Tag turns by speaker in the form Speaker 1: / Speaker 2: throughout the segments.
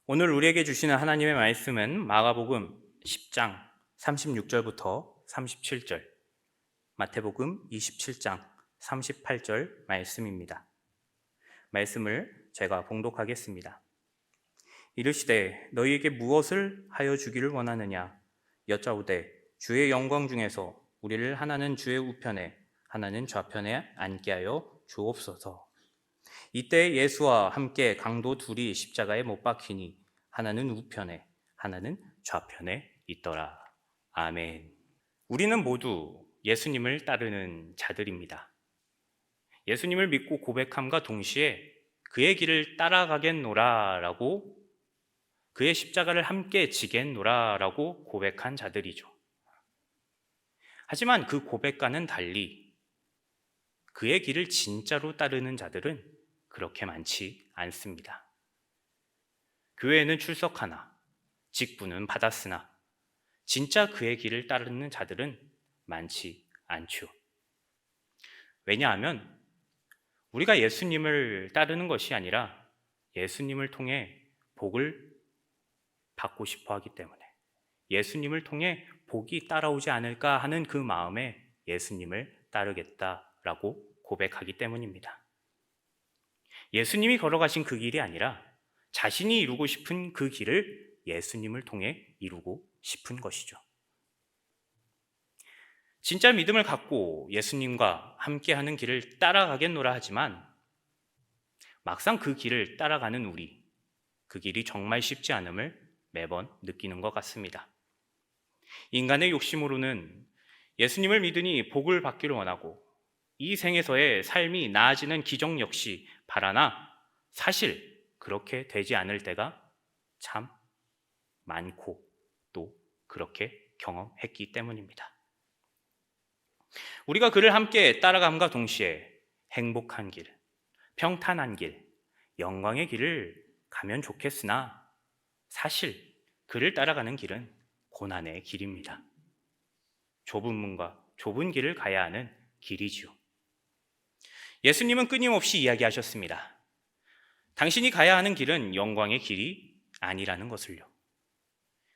Speaker 1: 오늘 우리에게 주시는 하나님의 말씀은 마가복음 10장 36절부터 37절, 마태복음 27장 38절 말씀입니다. 말씀을 제가 봉독하겠습니다. 이르시되 너희에게 무엇을 하여 주기를 원하느냐 여짜오되 주의 영광 중에서 우리를 하나는 주의 우편에 하나는 좌편에 앉게 하여 주옵소서. 이때 예수와 함께 강도 둘이 십자가에 못 박히니 하나는 우편에 하나는 좌편에 있더라. 아멘. 우리는 모두 예수님을 따르는 자들입니다. 예수님을 믿고 고백함과 동시에 그의 길을 따라가겠노라 라고, 그의 십자가를 함께 지겠노라 라고 고백한 자들이죠. 하지만 그 고백과는 달리 그의 길을 진짜로 따르는 자들은 그렇게 많지 않습니다. 교회에는 출석하나 직분은 받았으나 진짜 그의 길을 따르는 자들은 많지 않죠. 왜냐하면 우리가 예수님을 따르는 것이 아니라 예수님을 통해 복을 받고 싶어 하기 때문에, 예수님을 통해 복이 따라오지 않을까 하는 그 마음에 예수님을 따르겠다라고 고백하기 때문입니다. 예수님이 걸어가신 그 길이 아니라 자신이 이루고 싶은 그 길을 예수님을 통해 이루고 싶은 것이죠. 진짜 믿음을 갖고 예수님과 함께하는 길을 따라가겠노라 하지만 막상 그 길을 따라가는 우리, 그 길이 정말 쉽지 않음을 매번 느끼는 것 같습니다. 인간의 욕심으로는 예수님을 믿으니 복을 받기를 원하고 이 생에서의 삶이 나아지는 기적 역시 바라나 사실 그렇게 되지 않을 때가 참 많고 또 그렇게 경험했기 때문입니다. 우리가 그를 함께 따라감과 동시에 행복한 길, 평탄한 길, 영광의 길을 가면 좋겠으나 사실 그를 따라가는 길은 고난의 길입니다. 좁은 문과 좁은 길을 가야 하는 길이지요. 예수님은 끊임없이 이야기하셨습니다. 당신이 가야 하는 길은 영광의 길이 아니라는 것을요.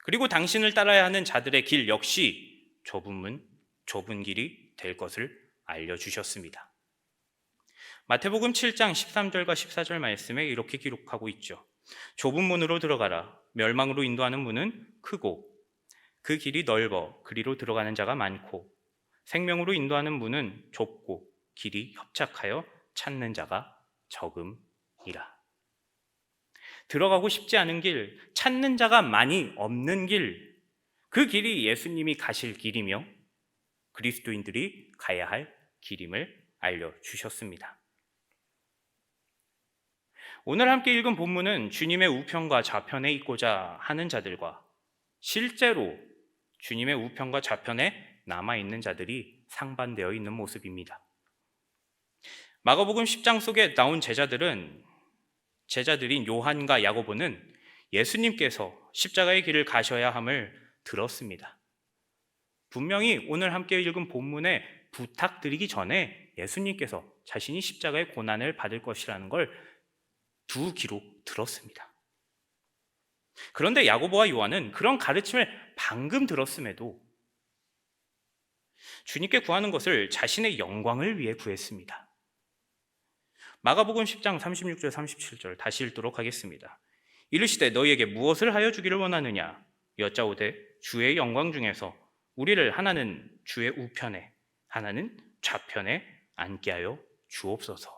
Speaker 1: 그리고 당신을 따라야 하는 자들의 길 역시 좁은 문, 좁은 길이 될 것을 알려주셨습니다. 마태복음 7장 13절과 14절 말씀에 이렇게 기록하고 있죠. 좁은 문으로 들어가라. 멸망으로 인도하는 문은 크고 그 길이 넓어 그리로 들어가는 자가 많고 생명으로 인도하는 문은 좁고 길이 협착하여 찾는 자가 적음이라. 들어가고 싶지 않은 길, 찾는 자가 많이 없는 길, 그 길이 예수님이 가실 길이며 그리스도인들이 가야 할 길임을 알려주셨습니다. 오늘 함께 읽은 본문은 주님의 우편과 좌편에 있고자 하는 자들과 실제로 주님의 우편과 좌편에 남아있는 자들이 상반되어 있는 모습입니다. 마가복음 10장 속에 나온 제자들인 요한과 야고보는 예수님께서 십자가의 길을 가셔야 함을 들었습니다. 분명히 오늘 함께 읽은 본문에 부탁드리기 전에 예수님께서 자신이 십자가의 고난을 받을 것이라는 걸 두 귀로 들었습니다. 그런데 야고보와 요한은 그런 가르침을 방금 들었음에도 주님께 구하는 것을 자신의 영광을 위해 구했습니다. 마가복음 10장 36절 37절 다시 읽도록 하겠습니다. 이르시되 너희에게 무엇을 하여 주기를 원하느냐 여짜오되 주의 영광 중에서 우리를 하나는 주의 우편에 하나는 좌편에 앉게 하여 주옵소서.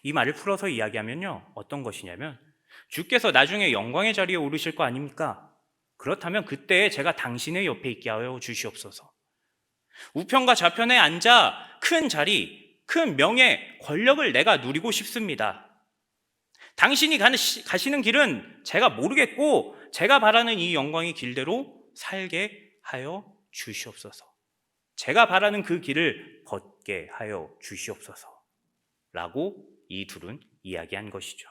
Speaker 1: 이 말을 풀어서 이야기하면요, 어떤 것이냐면 주께서 나중에 영광의 자리에 오르실 거 아닙니까? 그렇다면 그때 제가 당신의 옆에 있게 하여 주시옵소서. 우편과 좌편에 앉아 큰 자리, 큰 명예, 권력을 내가 누리고 싶습니다. 당신이 가시는 길은 제가 모르겠고 제가 바라는 이 영광의 길대로 살게 하여 주시옵소서. 제가 바라는 그 길을 걷게 하여 주시옵소서 라고 이 둘은 이야기한 것이죠.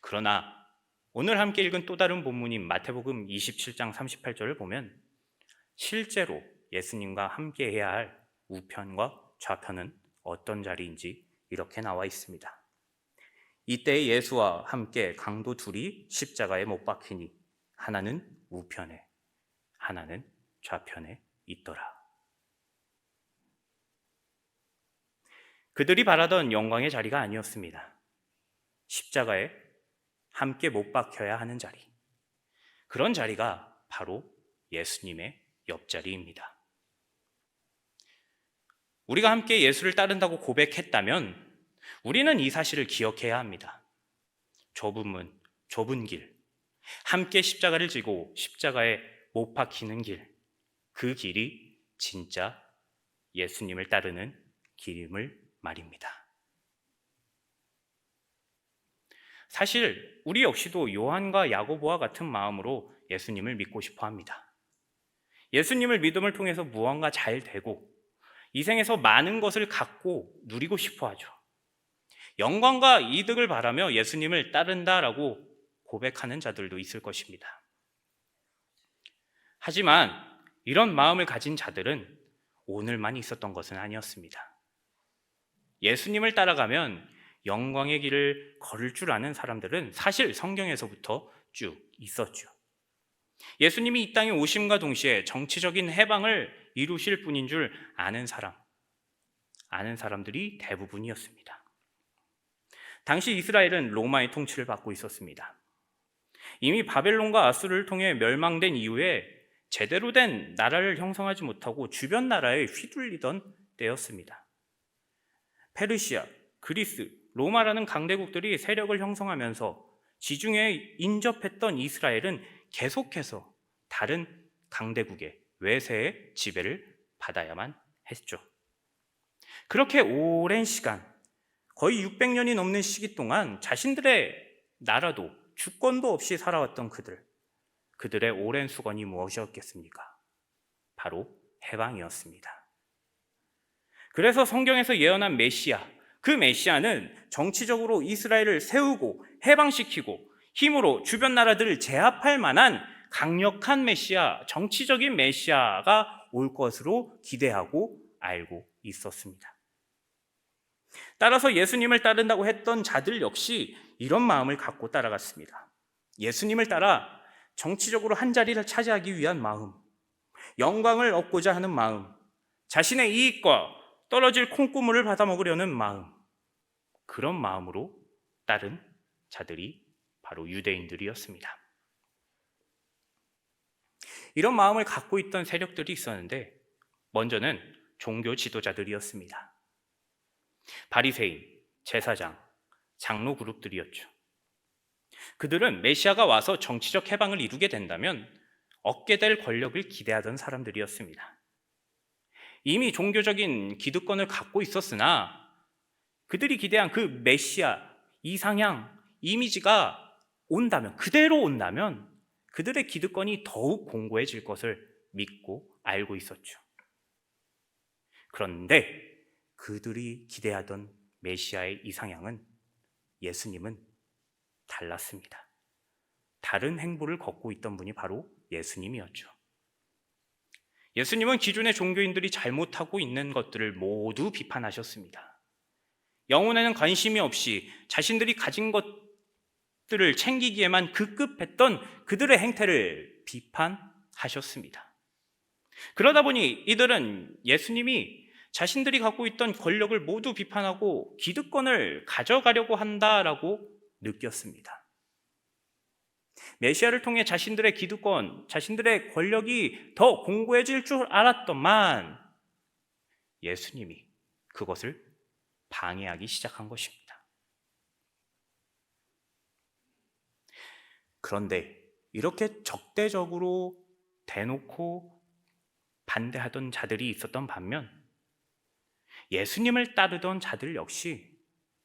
Speaker 1: 그러나 오늘 함께 읽은 또 다른 본문인 마태복음 27장 38절을 보면 실제로 예수님과 함께 해야 할 우편과 좌편은 어떤 자리인지 이렇게 나와 있습니다. 이때 예수와 함께 강도 둘이 십자가에 못 박히니 하나는 우편에 하나는 좌편에 있더라. 그들이 바라던 영광의 자리가 아니었습니다. 십자가에 함께 못 박혀야 하는 자리. 그런 자리가 바로 예수님의 옆자리입니다. 우리가 함께 예수를 따른다고 고백했다면 우리는 이 사실을 기억해야 합니다. 좁은 길, 함께 십자가를 지고 십자가에 못 박히는 길, 그 길이 진짜 예수님을 따르는 길임을 말입니다. 사실 우리 역시도 요한과 야고보와 같은 마음으로 예수님을 믿고 싶어 합니다. 예수님을 믿음을 통해서 무언가 잘 되고 이 생에서 많은 것을 갖고 누리고 싶어 하죠. 영광과 이득을 바라며 예수님을 따른다라고 고백하는 자들도 있을 것입니다. 하지만 이런 마음을 가진 자들은 오늘만 있었던 것은 아니었습니다. 예수님을 따라가면 영광의 길을 걸을 줄 아는 사람들은 사실 성경에서부터 쭉 있었죠. 예수님이 이 땅에 오심과 동시에 정치적인 해방을 이루실 분인 줄 아는 사람들이 대부분이었습니다. 당시 이스라엘은 로마의 통치를 받고 있었습니다. 이미 바벨론과 아수르를 통해 멸망된 이후에 제대로 된 나라를 형성하지 못하고 주변 나라에 휘둘리던 때였습니다. 페르시아, 그리스, 로마라는 강대국들이 세력을 형성하면서 지중해에 인접했던 이스라엘은 계속해서 다른 강대국의 외세의 지배를 받아야만 했죠. 그렇게 오랜 시간, 거의 600년이 넘는 시기 동안 자신들의 나라도 주권도 없이 살아왔던 그들의 오랜 수건이 무엇이었겠습니까? 바로 해방이었습니다. 그래서 성경에서 예언한 메시아, 그 메시아는 정치적으로 이스라엘을 세우고 해방시키고 힘으로 주변 나라들을 제압할 만한 강력한 메시아, 정치적인 메시아가 올 것으로 기대하고 알고 있었습니다. 따라서 예수님을 따른다고 했던 자들 역시 이런 마음을 갖고 따라갔습니다. 예수님을 따라 정치적으로 한 자리를 차지하기 위한 마음, 영광을 얻고자 하는 마음, 자신의 이익과 떨어질 콩고물을 받아먹으려는 마음, 그런 마음으로 따른 자들이 바로 유대인들이었습니다. 이런 마음을 갖고 있던 세력들이 있었는데 먼저는 종교 지도자들이었습니다. 바리새인, 제사장, 장로 그룹들이었죠. 그들은 메시아가 와서 정치적 해방을 이루게 된다면 얻게 될 권력을 기대하던 사람들이었습니다. 이미 종교적인 기득권을 갖고 있었으나 그들이 기대한 그 메시아, 이상향, 이미지가 그대로 온다면 그들의 기득권이 더욱 공고해질 것을 믿고 알고 있었죠. 그런데 그들이 기대하던 메시아의 이상향은 예수님은 달랐습니다. 다른 행보를 걷고 있던 분이 바로 예수님이었죠. 예수님은 기존의 종교인들이 잘못하고 있는 것들을 모두 비판하셨습니다. 영혼에는 관심이 없이 자신들이 가진 것들을 챙기기에만 급급했던 그들의 행태를 비판하셨습니다. 그러다 보니 이들은 예수님이 자신들이 갖고 있던 권력을 모두 비판하고 기득권을 가져가려고 한다라고 느꼈습니다. 메시아를 통해 자신들의 기득권, 자신들의 권력이 더 공고해질 줄 알았더만 예수님이 그것을 방해하기 시작한 것입니다. 그런데 이렇게 적대적으로 대놓고 반대하던 자들이 있었던 반면 예수님을 따르던 자들 역시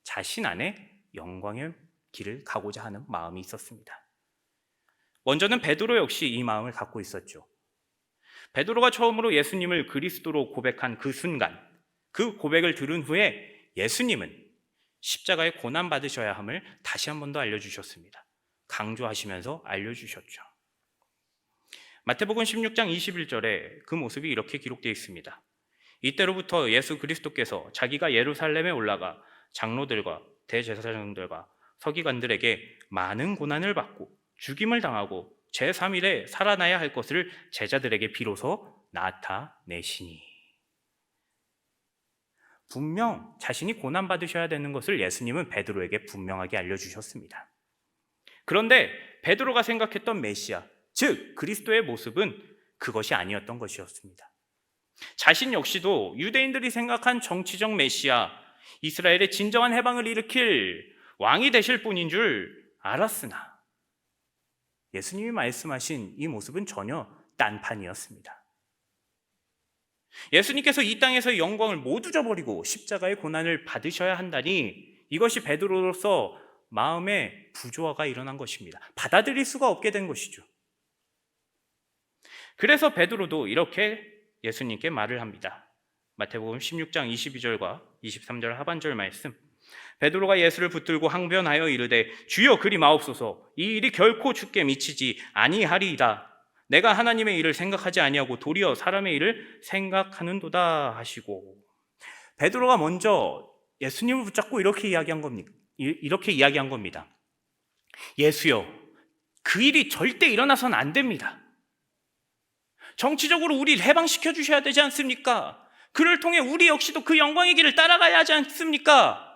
Speaker 1: 자신 안에 영광의 길을 가고자 하는 마음이 있었습니다. 먼저는 베드로 역시 이 마음을 갖고 있었죠. 베드로가 처음으로 예수님을 그리스도로 고백한 그 순간, 그 고백을 들은 후에 예수님은 십자가에 고난받으셔야 함을 다시 한 번 더 알려주셨습니다. 강조하시면서 알려주셨죠. 마태복음 16장 21절에 그 모습이 이렇게 기록되어 있습니다. 이때로부터 예수 그리스도께서 자기가 예루살렘에 올라가 장로들과 대제사장들과 서기관들에게 많은 고난을 받고 죽임을 당하고 제3일에 살아나야 할 것을 제자들에게 비로소 나타내시니. 분명 자신이 고난받으셔야 되는 것을 예수님은 베드로에게 분명하게 알려주셨습니다. 그런데 베드로가 생각했던 메시아, 즉 그리스도의 모습은 그것이 아니었던 것이었습니다. 자신 역시도 유대인들이 생각한 정치적 메시아, 이스라엘의 진정한 해방을 일으킬 왕이 되실 분인 줄 알았으나 예수님이 말씀하신 이 모습은 전혀 딴판이었습니다. 예수님께서 이 땅에서의 영광을 모두 저버리고 십자가의 고난을 받으셔야 한다니, 이것이 베드로로서 마음에 부조화가 일어난 것입니다. 받아들일 수가 없게 된 것이죠. 그래서 베드로도 이렇게 예수님께 말을 합니다. 마태복음 16장 22절과 23절 하반절 말씀. 베드로가 예수를 붙들고 항변하여 이르되 주여 그리 마옵소서, 이 일이 결코 주께 미치지 아니하리이다. 내가 하나님의 일을 생각하지 아니하고 도리어 사람의 일을 생각하는도다 하시고. 베드로가 먼저 예수님을 붙잡고 이렇게 이야기한 겁니다. 예수여, 그 일이 절대 일어나서는 안 됩니다. 정치적으로 우리를 해방시켜 주셔야 되지 않습니까? 그를 통해 우리 역시도 그 영광의 길을 따라가야 하지 않습니까?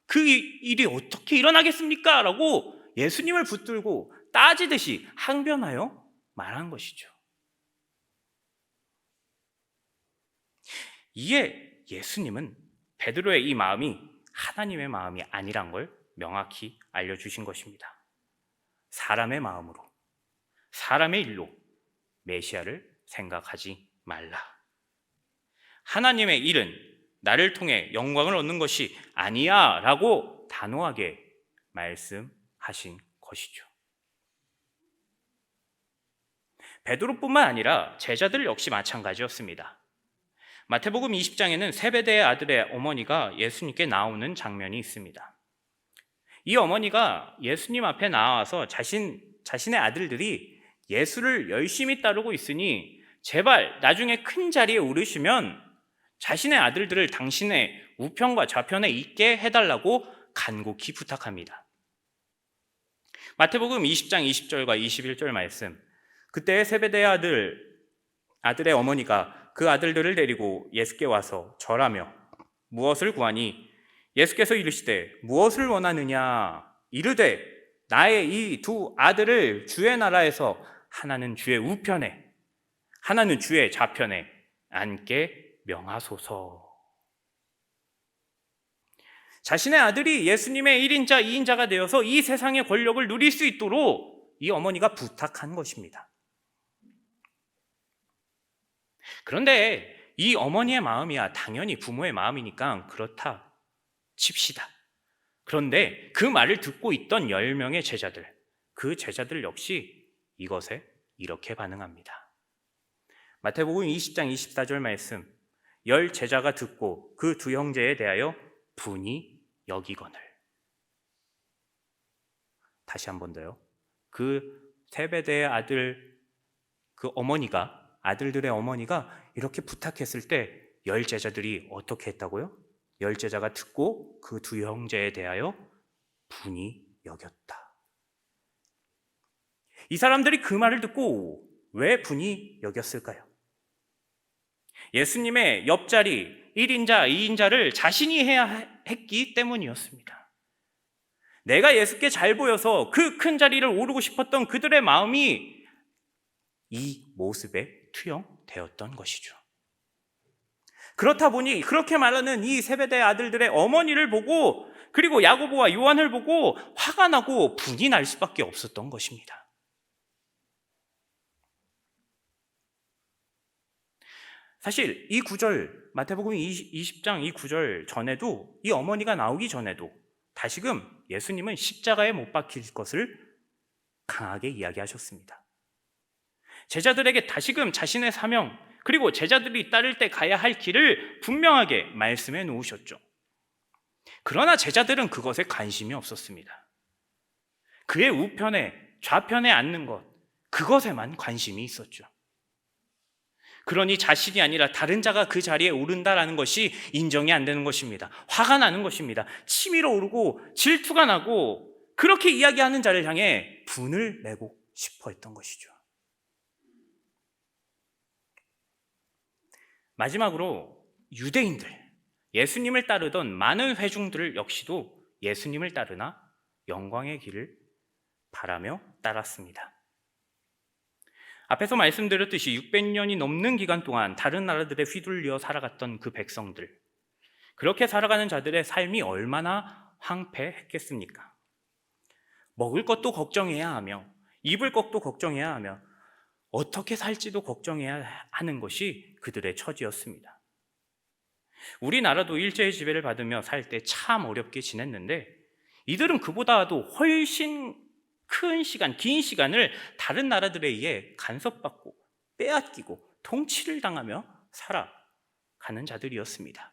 Speaker 1: 그 일이 어떻게 일어나겠습니까? 라고 예수님을 붙들고 따지듯이 항변하여 말한 것이죠. 이에 예수님은 베드로의 이 마음이 하나님의 마음이 아니란 걸 명확히 알려주신 것입니다. 사람의 마음으로, 사람의 일로 메시아를 생각하지 말라. 하나님의 일은 나를 통해 영광을 얻는 것이 아니야 라고 단호하게 말씀하신 것이죠. 베드로뿐만 아니라 제자들 역시 마찬가지였습니다. 마태복음 20장에는 세베대의 아들의 어머니가 예수님께 나오는 장면이 있습니다. 이 어머니가 예수님 앞에 나와서 자신의 아들들이 예수를 열심히 따르고 있으니 제발 나중에 큰 자리에 오르시면 자신의 아들들을 당신의 우편과 좌편에 있게 해달라고 간곡히 부탁합니다. 마태복음 20장 20절과 21절 말씀. 그때 세베대의 아들의 어머니가 그 아들들을 데리고 예수께 와서 절하며 무엇을 구하니 예수께서 이르시되 무엇을 원하느냐 이르되 나의 이 두 아들을 주의 나라에서 하나는 주의 우편에 하나는 주의 좌편에 앉게 명하소서. 자신의 아들이 예수님의 1인자, 2인자가 되어서 이 세상의 권력을 누릴 수 있도록 이 어머니가 부탁한 것입니다. 그런데 이 어머니의 마음이야 당연히 부모의 마음이니까 그렇다 칩시다. 그런데 그 말을 듣고 있던 10명의 제자들, 그 제자들 역시 이것에 이렇게 반응합니다. 마태복음 20장 24절 말씀. 10 제자가 듣고 그 두 형제에 대하여 분이 여기거늘. 다시 한 번 더요. 그 세베대의 아들들의 어머니가 이렇게 부탁했을 때 10 제자들이 어떻게 했다고요? 10 제자가 듣고 그 두 형제에 대하여 분이 여겼다. 이 사람들이 그 말을 듣고 왜 분이 여겼을까요? 예수님의 옆자리 1인자, 2인자를 자신이 해야 했기 때문이었습니다. 내가 예수께 잘 보여서 그 큰 자리를 오르고 싶었던 그들의 마음이 이 모습에 투영되었던 것이죠. 그렇다 보니 그렇게 말하는 이 세베대의 아들들의 어머니를 보고 그리고 야고보와 요한을 보고 화가 나고 분이 날 수밖에 없었던 것입니다. 사실 이 구절, 마태복음 20장 이 구절 전에도, 이 어머니가 나오기 전에도 다시금 예수님은 십자가에 못 박힐 것을 강하게 이야기하셨습니다. 제자들에게 다시금 자신의 사명, 그리고 제자들이 따를 때 가야 할 길을 분명하게 말씀해 놓으셨죠. 그러나 제자들은 그것에 관심이 없었습니다. 그의 우편에, 좌편에 앉는 것, 그것에만 관심이 있었죠. 그러니 자신이 아니라 다른 자가 그 자리에 오른다라는 것이 인정이 안 되는 것입니다. 화가 나는 것입니다. 치밀어 오르고 질투가 나고 그렇게 이야기하는 자를 향해 분을 내고 싶어 했던 것이죠. 마지막으로 유대인들, 예수님을 따르던 많은 회중들 역시도 예수님을 따르나 영광의 길을 바라며 따랐습니다. 앞에서 말씀드렸듯이 600년이 넘는 기간 동안 다른 나라들에 휘둘려 살아갔던 그 백성들, 그렇게 살아가는 자들의 삶이 얼마나 황폐했겠습니까? 먹을 것도 걱정해야 하며 입을 것도 걱정해야 하며 어떻게 살지도 걱정해야 하는 것이 그들의 처지였습니다. 우리나라도 일제의 지배를 받으며 살 때 참 어렵게 지냈는데 이들은 그보다도 훨씬 큰 시간, 긴 시간을 다른 나라들에 의해 간섭받고 빼앗기고 통치를 당하며 살아가는 자들이었습니다.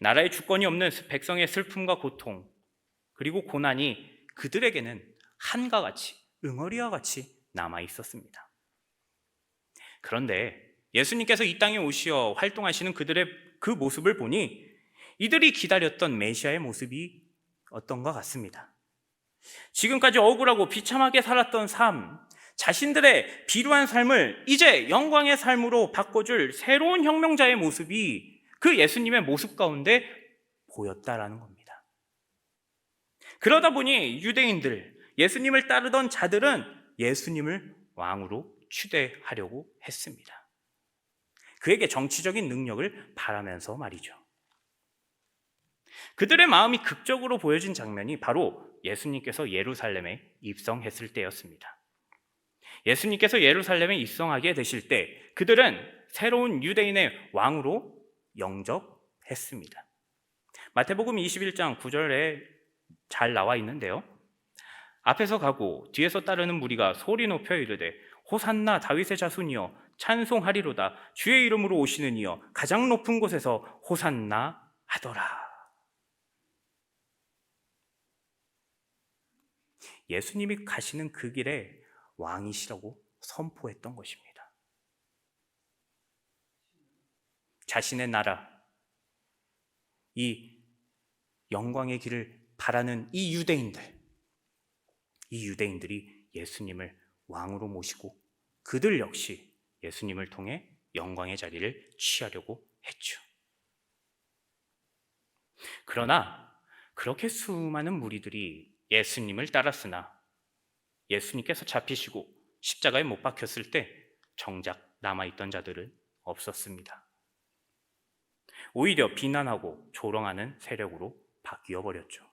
Speaker 1: 나라의 주권이 없는 백성의 슬픔과 고통, 그리고 고난이 그들에게는 한과 같이, 응어리와 같이 남아 있었습니다. 그런데 예수님께서 이 땅에 오시어 활동하시는 그들의 그 모습을 보니 이들이 기다렸던 메시아의 모습이 어떤 것 같습니다. 지금까지 억울하고 비참하게 살았던 삶, 자신들의 비루한 삶을 이제 영광의 삶으로 바꿔줄 새로운 혁명자의 모습이 그 예수님의 모습 가운데 보였다라는 겁니다. 그러다 보니 유대인들, 예수님을 따르던 자들은 예수님을 왕으로 추대하려고 했습니다. 그에게 정치적인 능력을 바라면서 말이죠. 그들의 마음이 극적으로 보여진 장면이 바로 예수님께서 예루살렘에 입성했을 때였습니다. 예수님께서 예루살렘에 입성하게 되실 때 그들은 새로운 유대인의 왕으로 영접했습니다. 마태복음 21장 9절에 잘 나와 있는데요, 앞에서 가고 뒤에서 따르는 무리가 소리 높여 이르되 호산나 다윗의 자손이여 찬송하리로다 주의 이름으로 오시는 이여 가장 높은 곳에서 호산나 하더라. 예수님이 가시는 그 길에 왕이시라고 선포했던 것입니다. 자신의 나라, 이 영광의 길을 바라는 이 유대인들이 예수님을 왕으로 모시고 그들 역시 예수님을 통해 영광의 자리를 취하려고 했죠. 그러나 그렇게 수많은 무리들이 예수님을 따랐으나 예수님께서 잡히시고 십자가에 못 박혔을 때 정작 남아있던 자들은 없었습니다. 오히려 비난하고 조롱하는 세력으로 바뀌어 버렸죠.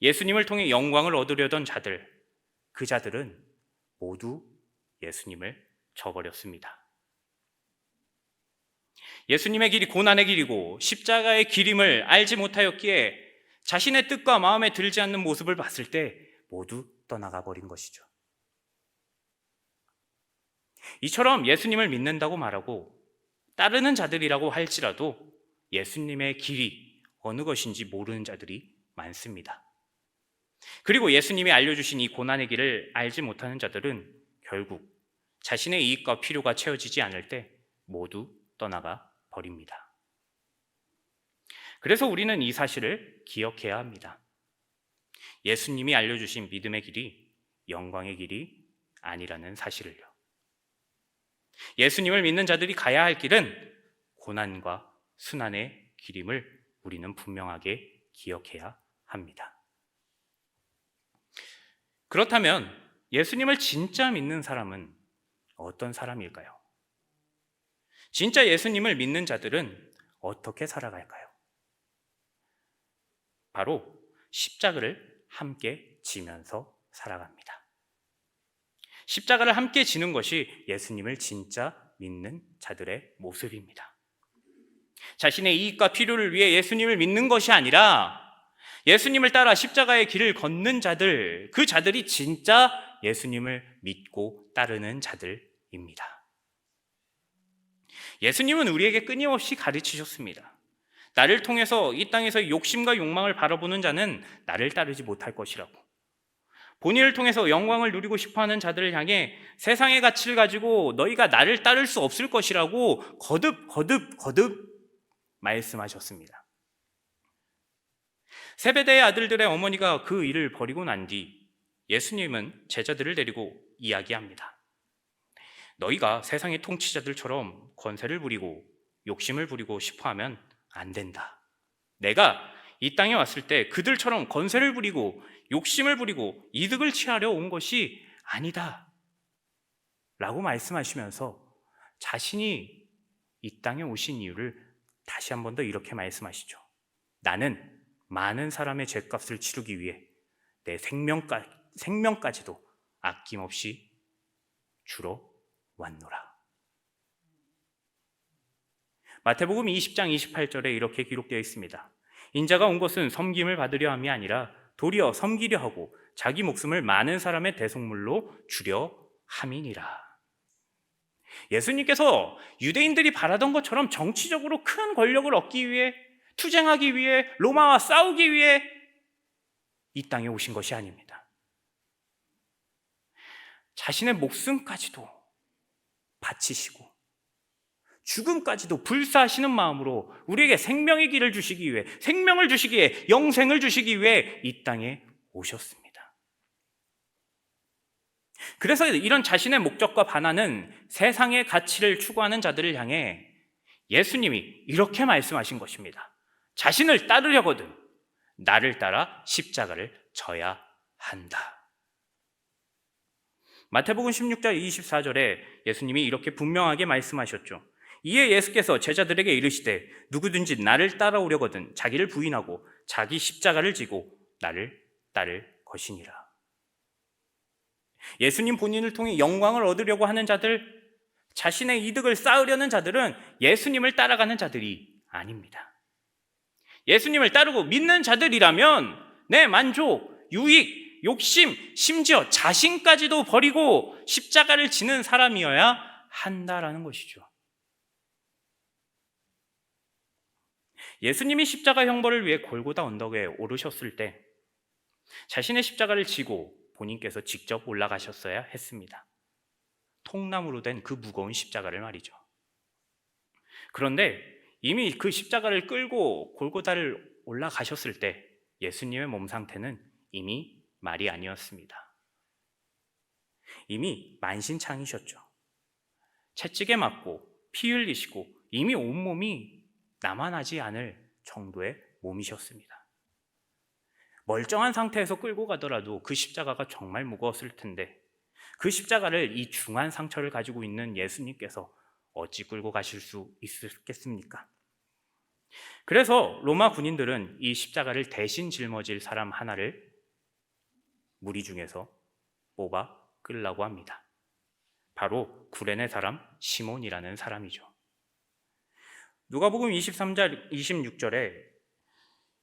Speaker 1: 예수님을 통해 영광을 얻으려던 자들, 그 자들은 모두 예수님을 저버렸습니다. 예수님의 길이 고난의 길이고 십자가의 길임을 알지 못하였기에 자신의 뜻과 마음에 들지 않는 모습을 봤을 때 모두 떠나가 버린 것이죠. 이처럼 예수님을 믿는다고 말하고 따르는 자들이라고 할지라도 예수님의 길이 어느 것인지 모르는 자들이 많습니다. 그리고 예수님이 알려주신 이 고난의 길을 알지 못하는 자들은 결국 자신의 이익과 필요가 채워지지 않을 때 모두 떠나가 버립니다. 그래서 우리는 이 사실을 기억해야 합니다. 예수님이 알려주신 믿음의 길이 영광의 길이 아니라는 사실을요. 예수님을 믿는 자들이 가야 할 길은 고난과 순환의 길임을 우리는 분명하게 기억해야 합니다. 그렇다면 예수님을 진짜 믿는 사람은 어떤 사람일까요? 진짜 예수님을 믿는 자들은 어떻게 살아갈까요? 바로 십자가를 함께 지면서 살아갑니다. 십자가를 함께 지는 것이 예수님을 진짜 믿는 자들의 모습입니다. 자신의 이익과 필요를 위해 예수님을 믿는 것이 아니라 예수님을 따라 십자가의 길을 걷는 자들, 그 자들이 진짜 예수님을 믿고 따르는 자들입니다. 예수님은 우리에게 끊임없이 가르치셨습니다. 나를 통해서 이 땅에서 욕심과 욕망을 바라보는 자는 나를 따르지 못할 것이라고. 본인을 통해서 영광을 누리고 싶어하는 자들을 향해 세상의 가치를 가지고 너희가 나를 따를 수 없을 것이라고 거듭 말씀하셨습니다. 세베대의 아들들의 어머니가 그 일을 벌이고 난 뒤 예수님은 제자들을 데리고 이야기합니다. 너희가 세상의 통치자들처럼 권세를 부리고 욕심을 부리고 싶어하면 안 된다. 내가 이 땅에 왔을 때 그들처럼 권세를 부리고 욕심을 부리고 이득을 취하려 온 것이 아니다 라고 말씀하시면서 자신이 이 땅에 오신 이유를 다시 한 번 더 이렇게 말씀하시죠. 나는 많은 사람의 죗값을 치르기 위해 내 생명까지도 아낌없이 주러 왔노라. 마태복음 20장 28절에 이렇게 기록되어 있습니다. 인자가 온 것은 섬김을 받으려 함이 아니라 도리어 섬기려 하고 자기 목숨을 많은 사람의 대속물로 주려 함이니라. 예수님께서 유대인들이 바라던 것처럼 정치적으로 큰 권력을 얻기 위해, 투쟁하기 위해, 로마와 싸우기 위해 이 땅에 오신 것이 아닙니다. 자신의 목숨까지도 바치시고 죽음까지도 불사하시는 마음으로 우리에게 생명의 길을 주시기 위해, 생명을 주시기 위해, 영생을 주시기 위해 이 땅에 오셨습니다. 그래서 이런 자신의 목적과 반하는 세상의 가치를 추구하는 자들을 향해 예수님이 이렇게 말씀하신 것입니다. 자신을 따르려거든 나를 따라 십자가를 져야 한다. 마태복음 16장 24절에 예수님이 이렇게 분명하게 말씀하셨죠. 이에 예수께서 제자들에게 이르시되 누구든지 나를 따라오려거든 자기를 부인하고 자기 십자가를 지고 나를 따를 것이니라. 예수님 본인을 통해 영광을 얻으려고 하는 자들, 자신의 이득을 쌓으려는 자들은 예수님을 따라가는 자들이 아닙니다. 예수님을 따르고 믿는 자들이라면 내 만족, 유익, 욕심, 심지어 자신까지도 버리고 십자가를 지는 사람이어야 한다라는 것이죠. 예수님이 십자가 형벌을 위해 골고다 언덕에 오르셨을 때 자신의 십자가를 지고 본인께서 직접 올라가셨어야 했습니다. 통나무로 된 그 무거운 십자가를 말이죠. 그런데 이미 그 십자가를 끌고 골고다를 올라가셨을 때 예수님의 몸 상태는 이미 말이 아니었습니다. 이미 만신창이셨죠. 채찍에 맞고 피 흘리시고 이미 온몸이 남아나지 않을 정도의 몸이셨습니다. 멀쩡한 상태에서 끌고 가더라도 그 십자가가 정말 무거웠을 텐데 그 십자가를 이 중한 상처를 가지고 있는 예수님께서 어찌 끌고 가실 수 있었겠습니까? 그래서 로마 군인들은 이 십자가를 대신 짊어질 사람 하나를 무리 중에서 뽑아 끌라고 합니다. 바로 구레네 사람 시몬이라는 사람이죠. 누가복음 23장 26절에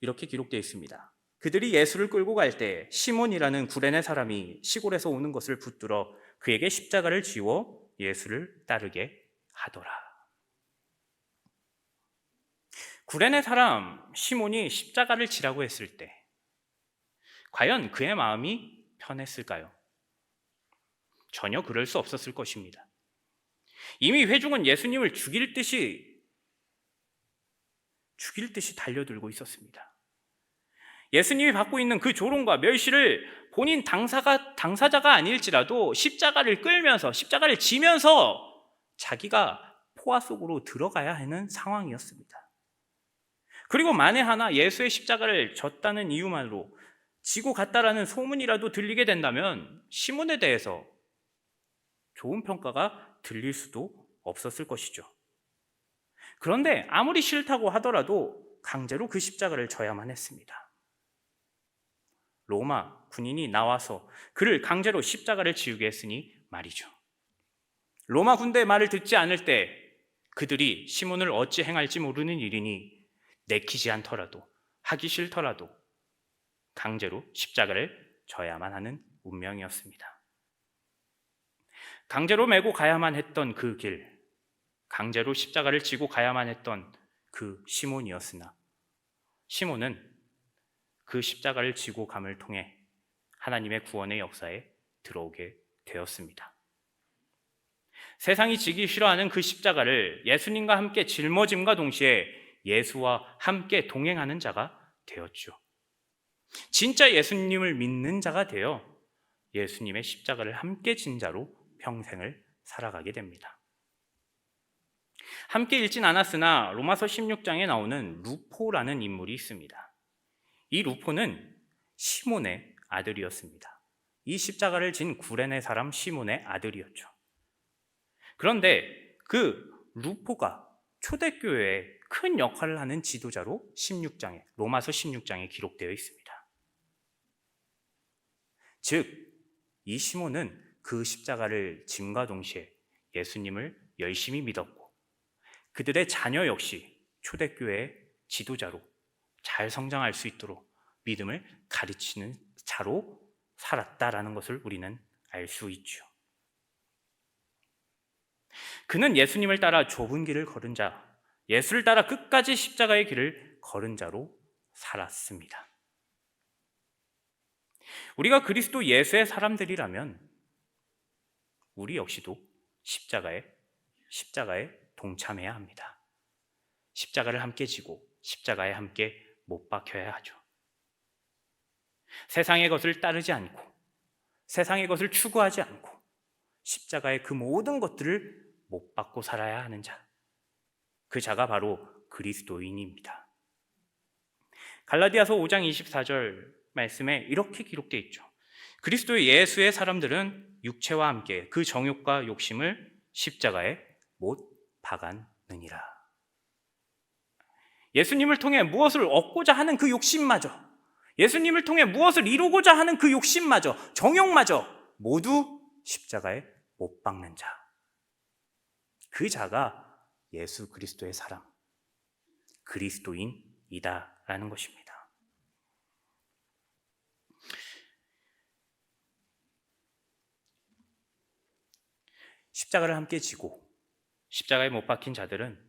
Speaker 1: 이렇게 기록되어 있습니다. 그들이 예수를 끌고 갈 때 시몬이라는 구레네 사람이 시골에서 오는 것을 붙들어 그에게 십자가를 지워 예수를 따르게 하더라. 구레네 사람 시몬이 십자가를 지라고 했을 때 과연 그의 마음이 편했을까요? 전혀 그럴 수 없었을 것입니다. 이미 회중은 예수님을 죽일 듯이 달려들고 있었습니다. 예수님이 받고 있는 그 조롱과 멸시를 본인 당사자가 아닐지라도 십자가를 끌면서, 십자가를 지면서 자기가 포화 속으로 들어가야 하는 상황이었습니다. 그리고 만에 하나 예수의 십자가를 졌다는 이유만으로 지고 갔다라는 소문이라도 들리게 된다면 시몬에 대해서 좋은 평가가 들릴 수도 없었을 것이죠. 그런데 아무리 싫다고 하더라도 강제로 그 십자가를 져야만 했습니다. 로마 군인이 나와서 그를 강제로 십자가를 지우게 했으니 말이죠. 로마 군대의 말을 듣지 않을 때 그들이 시몬을 어찌 행할지 모르는 일이니 내키지 않더라도, 하기 싫더라도 강제로 십자가를 져야만 하는 운명이었습니다. 강제로 메고 가야만 했던 그 길, 강제로 십자가를 지고 가야만 했던 그 시몬이었으나 시몬은 그 십자가를 지고 감을 통해 하나님의 구원의 역사에 들어오게 되었습니다. 세상이 지기 싫어하는 그 십자가를 예수님과 함께 짊어짐과 동시에 예수와 함께 동행하는 자가 되었죠. 진짜 예수님을 믿는 자가 되어 예수님의 십자가를 함께 진 자로 평생을 살아가게 됩니다. 함께 읽진 않았으나 로마서 16장에 나오는 루포라는 인물이 있습니다. 이 루포는 시몬의 아들이었습니다. 이 십자가를 진 구레네 사람 시몬의 아들이었죠. 그런데 그 루포가 초대교회에 큰 역할을 하는 지도자로 로마서 16장에 기록되어 있습니다. 즉, 이 시몬은 그 십자가를 짐과 동시에 예수님을 열심히 믿었고 그들의 자녀 역시 초대교회의 지도자로 잘 성장할 수 있도록 믿음을 가르치는 자로 살았다라는 것을 우리는 알 수 있죠. 그는 예수님을 따라 좁은 길을 걸은 자, 예수를 따라 끝까지 십자가의 길을 걸은 자로 살았습니다. 우리가 그리스도 예수의 사람들이라면 우리 역시도 십자가에 동참해야 합니다. 십자가를 함께 지고 십자가에 함께 못 박혀야 하죠. 세상의 것을 따르지 않고 세상의 것을 추구하지 않고 십자가의 그 모든 것들을 못 받고 살아야 하는 자, 그 자가 바로 그리스도인입니다. 갈라디아서 5장 24절 말씀에 이렇게 기록되어 있죠. 그리스도 예수의 사람들은 육체와 함께 그 정욕과 욕심을 십자가에 못 박았느니라. 예수님을 통해 무엇을 얻고자 하는 그 욕심마저, 예수님을 통해 무엇을 이루고자 하는 그 욕심마저, 정욕마저 모두 십자가에 못 박는 자, 그 자가 예수 그리스도의 사람, 그리스도인이다라는 것입니다. 십자가를 함께 지고 십자가에 못 박힌 자들은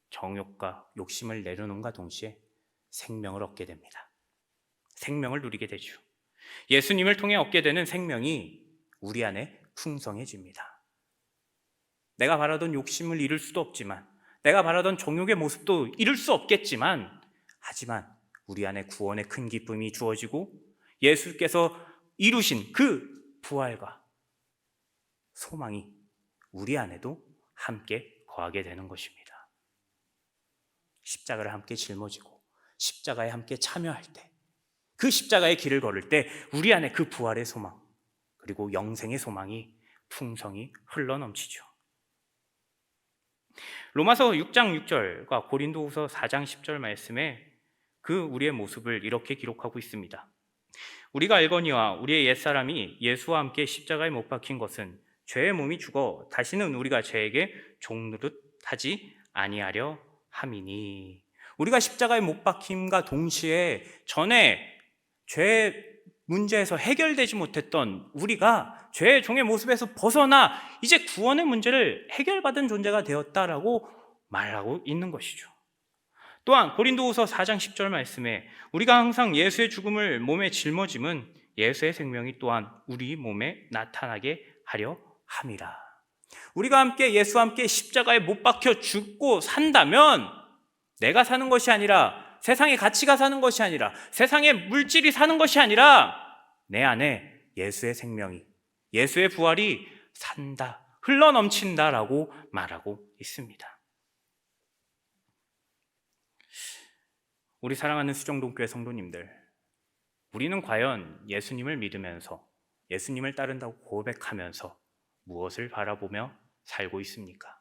Speaker 1: 정욕과 욕심을 내려놓음과 동시에 생명을 얻게 됩니다. 생명을 누리게 되죠. 예수님을 통해 얻게 되는 생명이 우리 안에 풍성해집니다. 내가 바라던 욕심을 이룰 수도 없지만, 내가 바라던 정욕의 모습도 이룰 수 없겠지만, 하지만 우리 안에 구원의 큰 기쁨이 주어지고 예수께서 이루신 그 부활과 소망이 우리 안에도 함께 거하게 되는 것입니다. 십자가를 함께 짊어지고 십자가에 함께 참여할 때, 그 십자가의 길을 걸을 때 우리 안에 그 부활의 소망, 그리고 영생의 소망이 풍성히 흘러넘치죠. 로마서 6장 6절과 고린도후서 4장 10절 말씀에 그 우리의 모습을 이렇게 기록하고 있습니다. 우리가 알거니와 우리의 옛사람이 예수와 함께 십자가에 못 박힌 것은 죄의 몸이 죽어 다시는 우리가 죄에게 종노릇하지 아니하려 함이니. 우리가 십자가에 못 박힘과 동시에 전에 죄 문제에서 해결되지 못했던 우리가 죄의 종의 모습에서 벗어나 이제 구원의 문제를 해결받은 존재가 되었다라고 말하고 있는 것이죠. 또한 고린도후서 4장 10절 말씀에 우리가 항상 예수의 죽음을 몸에 짊어짐은 예수의 생명이 또한 우리 몸에 나타나게 하려 함이라. 우리가 함께 예수와 함께 십자가에 못 박혀 죽고 산다면 내가 사는 것이 아니라, 세상의 가치가 사는 것이 아니라, 세상의 물질이 사는 것이 아니라 내 안에 예수의 생명이, 예수의 부활이 산다, 흘러넘친다라고 말하고 있습니다. 우리 사랑하는 수정동교회 성도님들, 우리는 과연 예수님을 믿으면서, 예수님을 따른다고 고백하면서 무엇을 바라보며 살고 있습니까?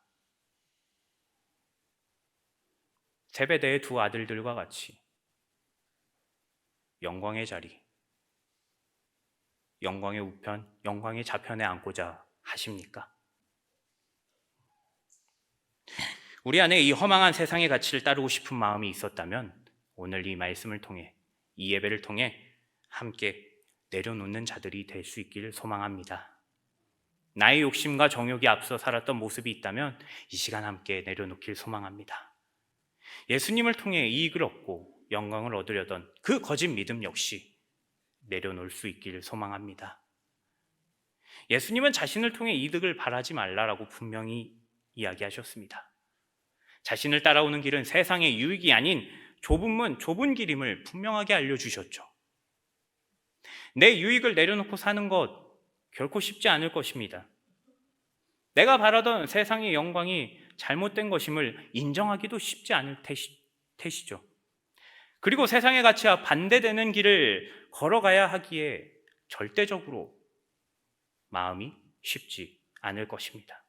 Speaker 1: 제베대의 두 아들들과 같이 영광의 자리, 영광의 우편, 영광의 좌편에 앉고자 하십니까? 우리 안에 이 허망한 세상의 가치를 따르고 싶은 마음이 있었다면 오늘 이 말씀을 통해, 이 예배를 통해 함께 내려놓는 자들이 될 수 있기를 소망합니다. 나의 욕심과 정욕이 앞서 살았던 모습이 있다면 이 시간 함께 내려놓길 소망합니다. 예수님을 통해 이익을 얻고 영광을 얻으려던 그 거짓 믿음 역시 내려놓을 수 있기를 소망합니다. 예수님은 자신을 통해 이득을 바라지 말라라고 분명히 이야기하셨습니다. 자신을 따라오는 길은 세상의 유익이 아닌 좁은 문, 좁은 길임을 분명하게 알려주셨죠. 내 유익을 내려놓고 사는 것 결코 쉽지 않을 것입니다. 내가 바라던 세상의 영광이 잘못된 것임을 인정하기도 쉽지 않을 테시죠. 그리고 세상의 가치와 반대되는 길을 걸어가야 하기에 절대적으로 마음이 쉽지 않을 것입니다.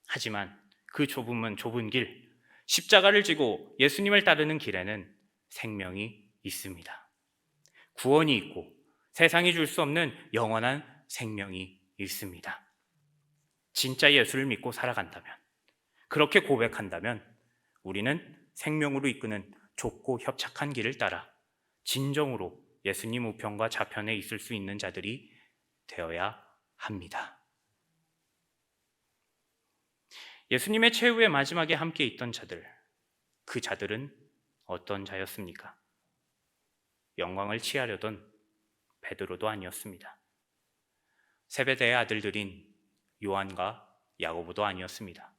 Speaker 1: 하지만 그 좁은 문, 좁은 길, 십자가를 지고 예수님을 따르는 길에는 생명이 있습니다. 구원이 있고 세상이 줄 수 없는 영원한 생명이 있습니다. 진짜 예수를 믿고 살아간다면, 그렇게 고백한다면 우리는 생명으로 이끄는 좁고 협착한 길을 따라 진정으로 예수님 우편과 좌편에 있을 수 있는 자들이 되어야 합니다. 예수님의 최후의 마지막에 함께 있던 자들, 그 자들은 어떤 자였습니까? 영광을 취하려던 베드로도 아니었습니다. 세베대의 아들들인 요한과 야고보도 아니었습니다.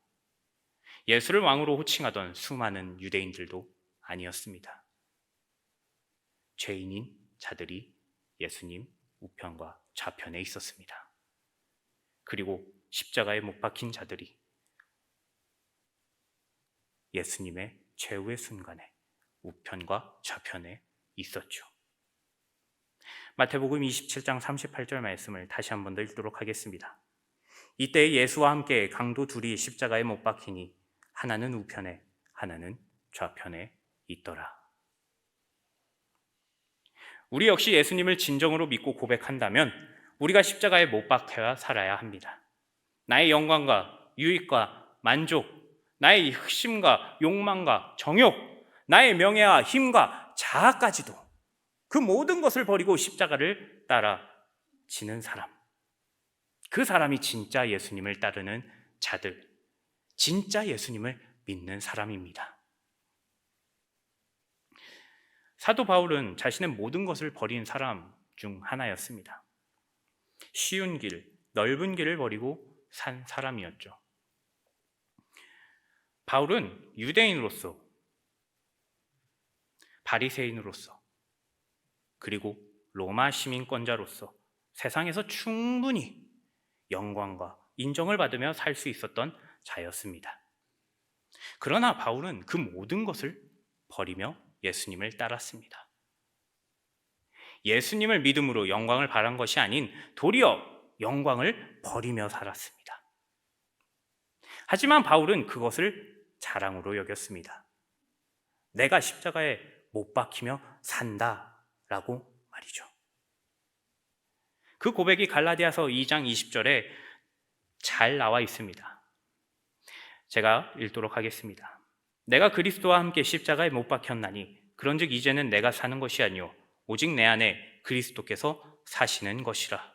Speaker 1: 예수를 왕으로 호칭하던 수많은 유대인들도 아니었습니다. 죄인인 자들이 예수님 우편과 좌편에 있었습니다. 그리고 십자가에 못 박힌 자들이 예수님의 최후의 순간에 우편과 좌편에 있었죠. 마태복음 27장 38절 말씀을 다시 한 번 더 읽도록 하겠습니다. 이때 예수와 함께 강도 둘이 십자가에 못 박히니 하나는 우편에 하나는 좌편에 있더라. 우리 역시 예수님을 진정으로 믿고 고백한다면 우리가 십자가에 못 박혀 살아야 합니다. 나의 영광과 유익과 만족, 나의 흑심과 욕망과 정욕, 나의 명예와 힘과 자아까지도 그 모든 것을 버리고 십자가를 따라 지는 사람, 그 사람이 진짜 예수님을 따르는 자들, 진짜 예수님을 믿는 사람입니다. 사도 바울은 자신의 모든 것을 버린 사람 중 하나였습니다. 쉬운 길, 넓은 길을 버리고 산 사람이었죠. 바울은 유대인으로서, 바리새인으로서, 그리고 로마 시민권자로서 세상에서 충분히 영광과 인정을 받으며 살 수 있었던 자였습니다. 그러나 바울은 그 모든 것을 버리며 예수님을 따랐습니다. 예수님을 믿음으로 영광을 바란 것이 아닌 도리어 영광을 버리며 살았습니다. 하지만 바울은 그것을 자랑으로 여겼습니다. 내가 십자가에 못 박히며 산다라고 말이죠. 그 고백이 갈라디아서 2장 20절에 잘 나와 있습니다. 제가 읽도록 하겠습니다. 내가 그리스도와 함께 십자가에 못 박혔나니 그런즉 이제는 내가 사는 것이 아니요 오직 내 안에 그리스도께서 사시는 것이라.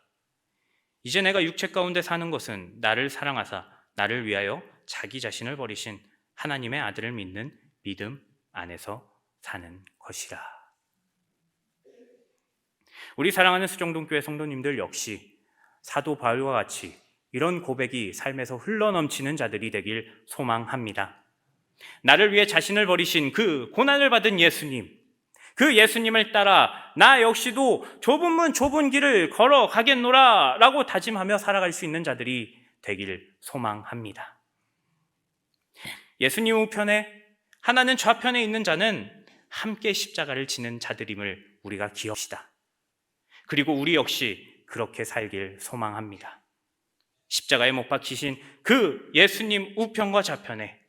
Speaker 1: 이제 내가 육체 가운데 사는 것은 나를 사랑하사 나를 위하여 자기 자신을 버리신 하나님의 아들을 믿는 믿음 안에서 사는 것이라. 우리 사랑하는 수정동교회 성도님들 역시 사도 바울과 같이 이런 고백이 삶에서 흘러넘치는 자들이 되길 소망합니다. 나를 위해 자신을 버리신 그 고난을 받은 예수님, 그 예수님을 따라 나 역시도 좁은 문 좁은 길을 걸어가겠노라 라고 다짐하며 살아갈 수 있는 자들이 되길 소망합니다. 예수님 우편에 하나는 좌편에 있는 자는 함께 십자가를 지는 자들임을 우리가 기억합시다. 그리고 우리 역시 그렇게 살길 소망합니다. 십자가에 못 박히신 그 예수님 우편과 좌편에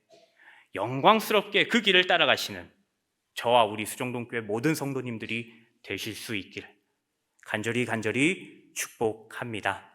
Speaker 1: 영광스럽게 그 길을 따라가시는 저와 우리 수정동교회 모든 성도님들이 되실 수 있길 간절히 축복합니다.